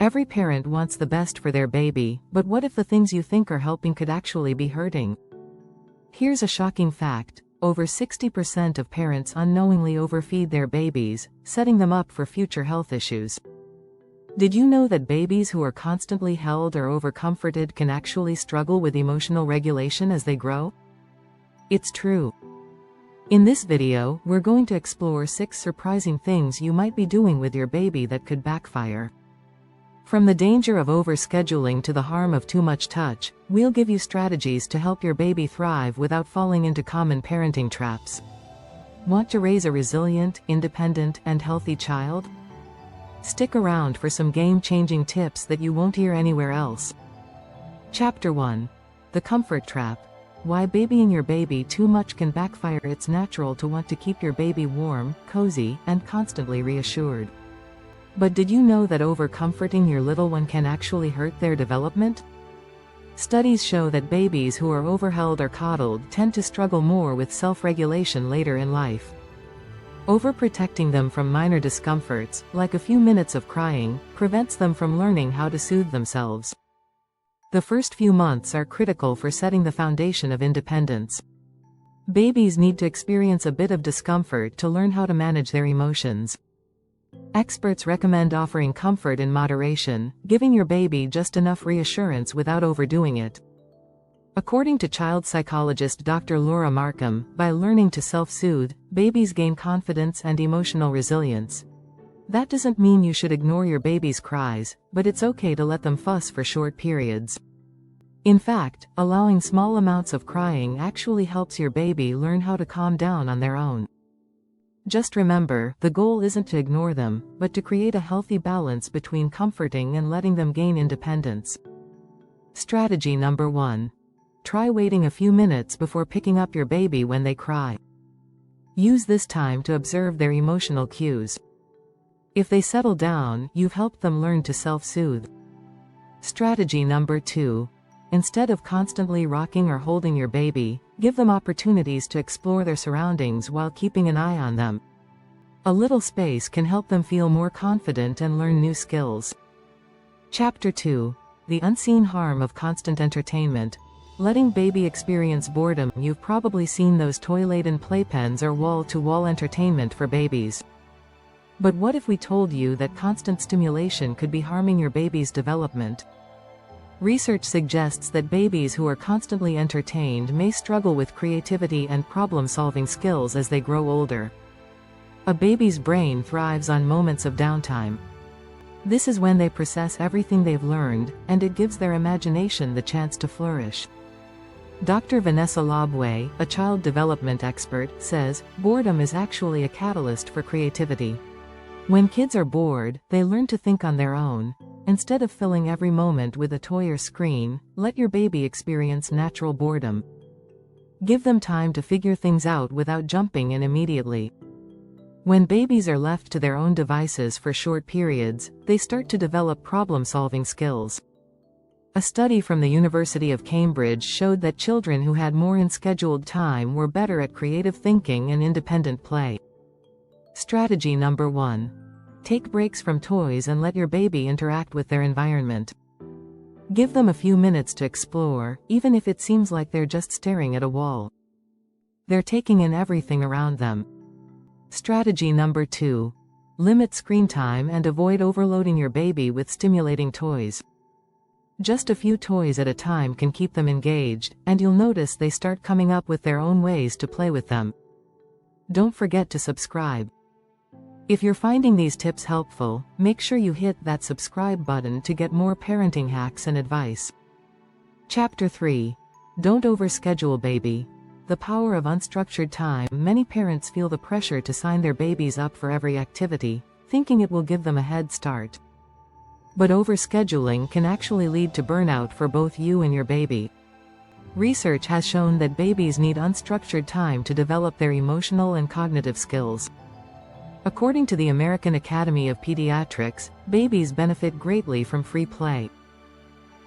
Every parent wants the best for their baby, but what if the things you think are helping could actually be hurting? Here's a shocking fact. Over 60% of parents unknowingly overfeed their babies, setting them up for future health issues. Did you know that babies who are constantly held or overcomforted can actually struggle with emotional regulation as they grow? It's true. In this video, we're going to explore 6 surprising things you might be doing with your baby that could backfire. From the danger of overscheduling to the harm of too much touch, we'll give you strategies to help your baby thrive without falling into common parenting traps. Want to raise a resilient, independent, and healthy child? Stick around for some game-changing tips that you won't hear anywhere else. Chapter 1. The Comfort Trap. Why babying your baby too much can backfire. It's natural to want to keep your baby warm, cozy, and constantly reassured. But did you know that over-comforting your little one can actually hurt their development? Studies show that babies who are overheld or coddled tend to struggle more with self-regulation later in life. Overprotecting them from minor discomforts, like a few minutes of crying, prevents them from learning how to soothe themselves. The first few months are critical for setting the foundation of independence. Babies need to experience a bit of discomfort to learn how to manage their emotions. Experts recommend offering comfort in moderation, giving your baby just enough reassurance without overdoing it. According to child psychologist Dr. Laura Markham, by learning to self-soothe, babies gain confidence and emotional resilience. That doesn't mean you should ignore your baby's cries, but it's okay to let them fuss for short periods. In fact, allowing small amounts of crying actually helps your baby learn how to calm down on their own. Just remember, the goal isn't to ignore them, but to create a healthy balance between comforting and letting them gain independence. Strategy number 1. Try waiting a few minutes before picking up your baby when they cry. Use this time to observe their emotional cues. If they settle down, you've helped them learn to self-soothe. Strategy number 2. Instead of constantly rocking or holding your baby, give them opportunities to explore their surroundings while keeping an eye on them. A little space can help them feel more confident and learn new skills. Chapter 2. The Unseen Harm of Constant Entertainment. Letting baby experience boredom. You've probably seen those toy-laden playpens or wall-to-wall entertainment for babies. But what if we told you that constant stimulation could be harming your baby's development? Research suggests that babies who are constantly entertained may struggle with creativity and problem-solving skills as they grow older. A baby's brain thrives on moments of downtime. This is when they process everything they've learned, and it gives their imagination the chance to flourish. Dr. Vanessa Lobway, a child development expert, says, boredom is actually a catalyst for creativity. When kids are bored, they learn to think on their own. Instead of filling every moment with a toy or screen, let your baby experience natural boredom. Give them time to figure things out without jumping in immediately. When babies are left to their own devices for short periods, they start to develop problem-solving skills. A study from the University of Cambridge showed that children who had more unscheduled time were better at creative thinking and independent play. Strategy number 1. Take breaks from toys and let your baby interact with their environment. Give them a few minutes to explore, even if it seems like they're just staring at a wall. They're taking in everything around them. Strategy number 2. Limit screen time and avoid overloading your baby with stimulating toys. Just a few toys at a time can keep them engaged, and you'll notice they start coming up with their own ways to play with them. Don't forget to subscribe. If you're finding these tips helpful, make sure you hit that subscribe button to get more parenting hacks and advice. Chapter 3. Don't overschedule baby. The power of unstructured time. Many parents feel the pressure to sign their babies up for every activity, thinking it will give them a head start. But overscheduling can actually lead to burnout for both you and your baby. Research has shown that babies need unstructured time to develop their emotional and cognitive skills. According to the American Academy of Pediatrics, babies benefit greatly from free play.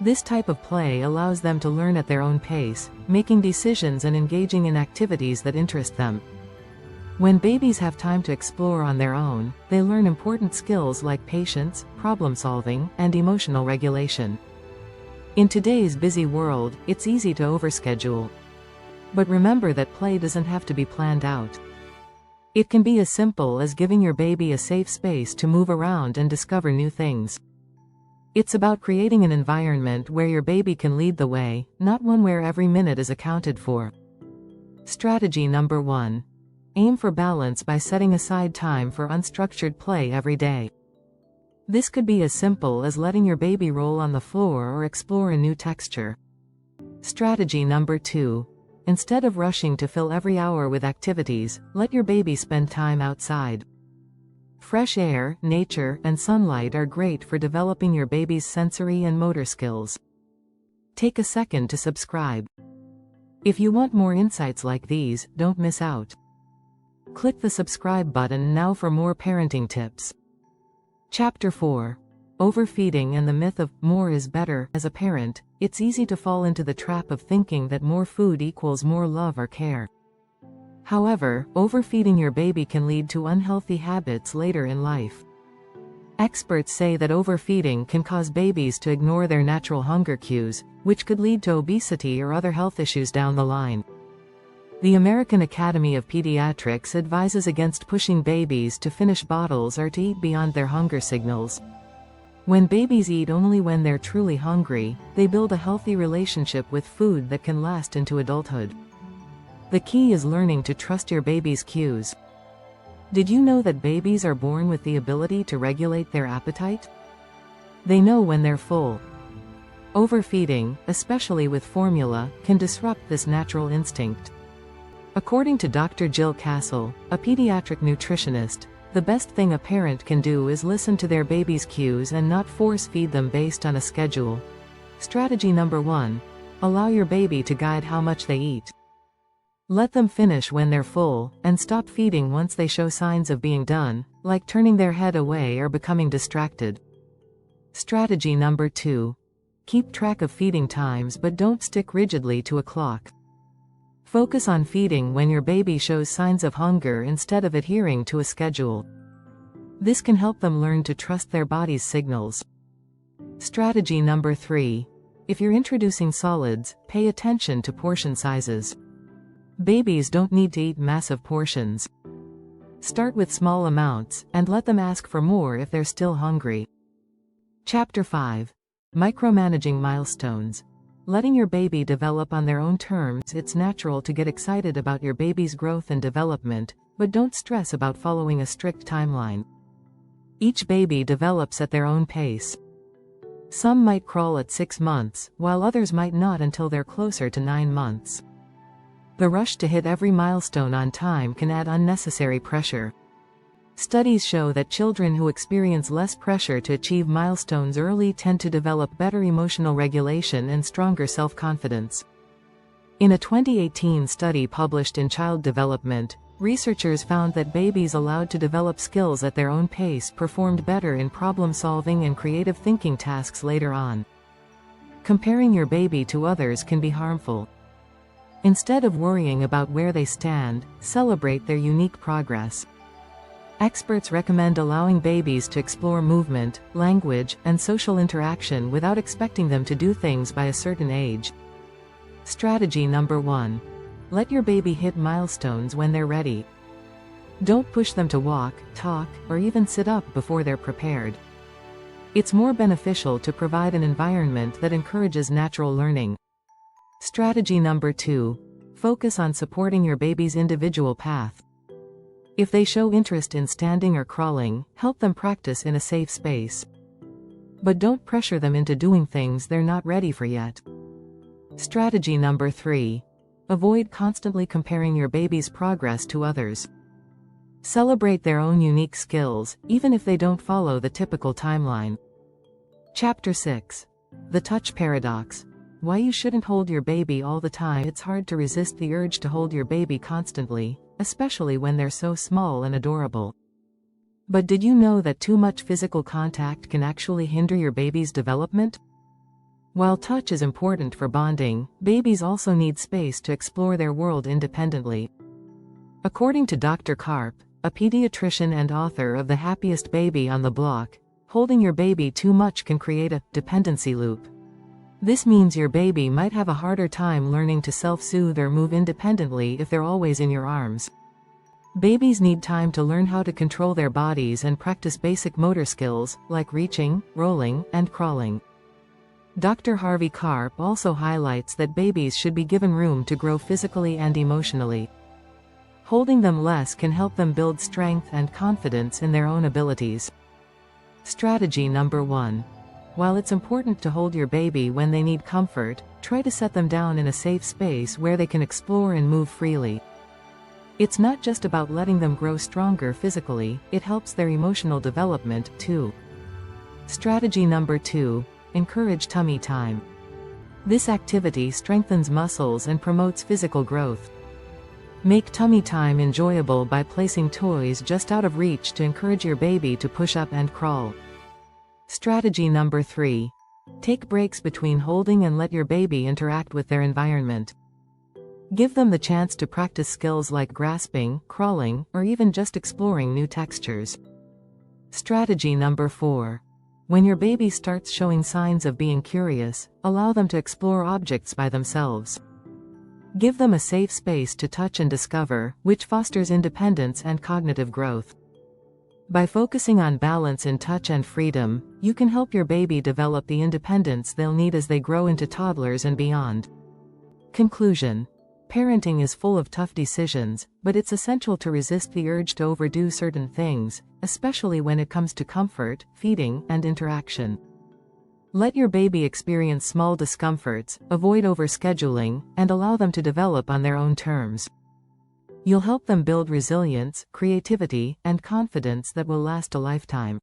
This type of play allows them to learn at their own pace, making decisions and engaging in activities that interest them. When babies have time to explore on their own, they learn important skills like patience, problem solving, and emotional regulation. In today's busy world, it's easy to overschedule. But remember that play doesn't have to be planned out. It can be as simple as giving your baby a safe space to move around and discover new things. It's about creating an environment where your baby can lead the way, not one where every minute is accounted for. Strategy number 1. Aim for balance by setting aside time for unstructured play every day. This could be as simple as letting your baby roll on the floor or explore a new texture. Strategy number 2. Instead of rushing to fill every hour with activities, let your baby spend time outside. Fresh air, nature, and sunlight are great for developing your baby's sensory and motor skills. Take a second to subscribe. If you want more insights like these, don't miss out. Click the subscribe button now for more parenting tips. Chapter 4. Overfeeding and the myth of more is better. As a parent, it's easy to fall into the trap of thinking that more food equals more love or care. However, overfeeding your baby can lead to unhealthy habits later in life. Experts say that overfeeding can cause babies to ignore their natural hunger cues, which could lead to obesity or other health issues down the line. The American Academy of Pediatrics advises against pushing babies to finish bottles or to eat beyond their hunger signals. When babies eat only when they're truly hungry, they build a healthy relationship with food that can last into adulthood. The key is learning to trust your baby's cues. Did you know that babies are born with the ability to regulate their appetite? They know when they're full. Overfeeding, especially with formula, can disrupt this natural instinct. According to Dr. Jill Castle, a pediatric nutritionist, the best thing a parent can do is listen to their baby's cues and not force feed them based on a schedule. Strategy number 1. Allow your baby to guide how much they eat. Let them finish when they're full, and stop feeding once they show signs of being done, like turning their head away or becoming distracted. Strategy number 2. Keep track of feeding times but don't stick rigidly to a clock. Focus on feeding when your baby shows signs of hunger instead of adhering to a schedule. This can help them learn to trust their body's signals. Strategy number 3. If you're introducing solids, pay attention to portion sizes. Babies don't need to eat massive portions. Start with small amounts, and let them ask for more if they're still hungry. Chapter 5. Micromanaging milestones. Letting your baby develop on their own terms. It's natural to get excited about your baby's growth and development, but don't stress about following a strict timeline. Each baby develops at their own pace. Some might crawl at 6 months, while others might not until they're closer to 9 months. The rush to hit every milestone on time can add unnecessary pressure. Studies show that children who experience less pressure to achieve milestones early tend to develop better emotional regulation and stronger self-confidence. In a 2018 study published in Child Development, researchers found that babies allowed to develop skills at their own pace performed better in problem-solving and creative thinking tasks later on. Comparing your baby to others can be harmful. Instead of worrying about where they stand, celebrate their unique progress. Experts recommend allowing babies to explore movement, language, and social interaction without expecting them to do things by a certain age. Strategy number 1. Let your baby hit milestones when they're ready. Don't push them to walk, talk, or even sit up before they're prepared. It's more beneficial to provide an environment that encourages natural learning. Strategy number 2. Focus on supporting your baby's individual path. If they show interest in standing or crawling, help them practice in a safe space. But don't pressure them into doing things they're not ready for yet. Strategy number 3. Avoid constantly comparing your baby's progress to others. Celebrate their own unique skills, even if they don't follow the typical timeline. Chapter 6. The Touch Paradox. Why you shouldn't hold your baby all the time. It's hard to resist the urge to hold your baby constantly, especially when they're so small and adorable. But did you know that too much physical contact can actually hinder your baby's development? While touch is important for bonding, babies also need space to explore their world independently. According to Dr. Karp, a pediatrician and author of The Happiest Baby on the Block, holding your baby too much can create a dependency loop. This means your baby might have a harder time learning to self-soothe or move independently if they're always in your arms. Babies need time to learn how to control their bodies and practice basic motor skills, like reaching, rolling, and crawling. Dr. Harvey Karp also highlights that babies should be given room to grow physically and emotionally. Holding them less can help them build strength and confidence in their own abilities. Strategy number 1. While it's important to hold your baby when they need comfort, try to set them down in a safe space where they can explore and move freely. It's not just about letting them grow stronger physically, it helps their emotional development, too. Strategy number 2. Encourage tummy time. This activity strengthens muscles and promotes physical growth. Make tummy time enjoyable by placing toys just out of reach to encourage your baby to push up and crawl. Strategy number 3. Take breaks between holding and let your baby interact with their environment. Give them the chance to practice skills like grasping, crawling, or even just exploring new textures. Strategy number 4. When your baby starts showing signs of being curious, allow them to explore objects by themselves. Give them a safe space to touch and discover, which fosters independence and cognitive growth. By focusing on balance in touch and freedom, you can help your baby develop the independence they'll need as they grow into toddlers and beyond. Conclusion. Parenting is full of tough decisions, but it's essential to resist the urge to overdo certain things, especially when it comes to comfort, feeding, and interaction. Let your baby experience small discomforts, avoid overscheduling, and allow them to develop on their own terms. You'll help them build resilience, creativity, and confidence that will last a lifetime.